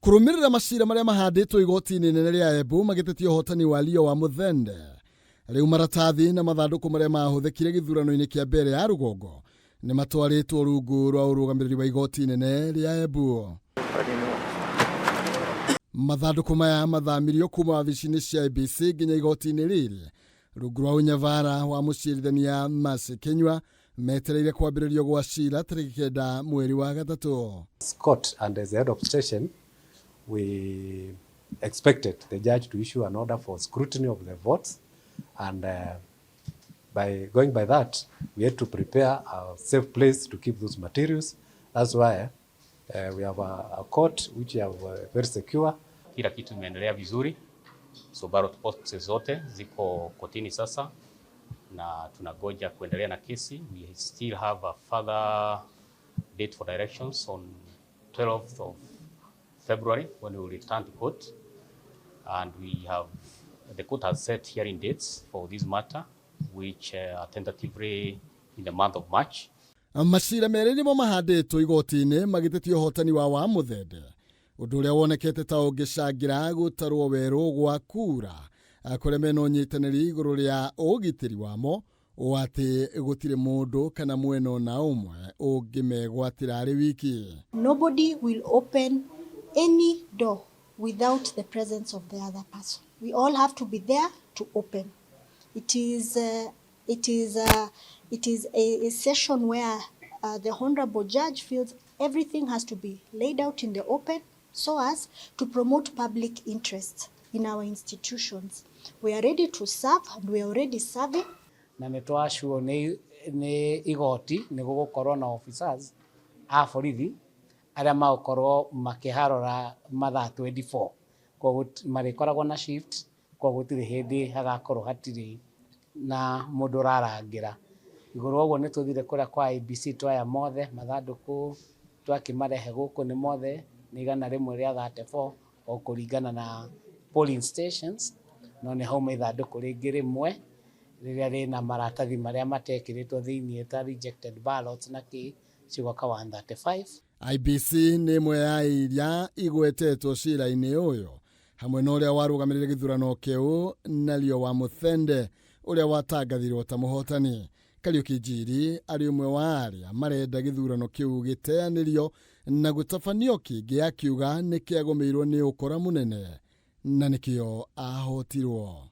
Kurumirira macira maria mahanditwo igoti-ini inene ria Embu magitetie hotani wa Leo wa Muthende. Riu maratathi na mathanduku maria mahuthikire githurano-ini kia mbere ya rugongo ni matwaritwo rungu rwa urugamiriri wa igoti inene ria Embu. Mathanduku maya mathamirio kuma wabici-ini cia IEBC nginya igoti-ini riri rungu rwa unyavara wa mucirithania Mercy Kinyua metereire kwambiririo gwa cira tariki 9 mweri wa gatatu. Court and as the head of station, we expected the judge to issue an order for scrutiny of the votes, and by going by that, we had to prepare a safe place to keep those materials. That's why we have a court which are very secure. Kila kitu imeendelea vizuri, so ballot boxes zote ziko kotini sasa na tunagoja kuendelea na kesi. We still have a further date for directions on 12th of February when we will return to court, and the court has set hearing dates for this matter, which are tentatively in the month of March. Macira meri nimo mahanditwo igoti-ini magitetio hotani wa Muthende, undu uria wonekete ta ungicangira gutarwo weru gwa kura kuria mena unyitaniri iguru ria ugitiri wamo ati gutire mundu kana mwena na umwe ungimegwatira ari wiki. Nobody will open any door without the presence of the other person. We all have to be there to open. It is a session where the honorable judge feels everything has to be laid out in the open so as to promote public interest in our institutions. We are ready to serve and we are already serving. Na nitwashuo ni igoti ni gugukorwo na officers a borithi aria magukorwo makiharora mathaa 24 koguo marikoragwo na shift koguo gutiri hindi hagakorwo hatiri na mundu rarangira iguru uguo ni tuthire kuria kwa IEBC twaya mothe mathanduku twakimarehe guku ni mothe ni igana rimwe ria 34 o kuringana na polling stations no ni hauma ithanduku ringi rimwe riria rina maratathi maria matekiritwo thiini ta rejected ballots na ki cigoka 135. IEBC ni imwe ya iria igwetetwo cira-ini uyu hamwe na uria warugamirire githurano kiu na Leo wa Muthende uria watangathirwo ta muhotani. Kariuki Njiri ari umwe wa aria marenda githurano kiu giteanirio na gutafanio kingi akiuga ni kiagomeirwo ni ukora munene na nikio ahotirwo.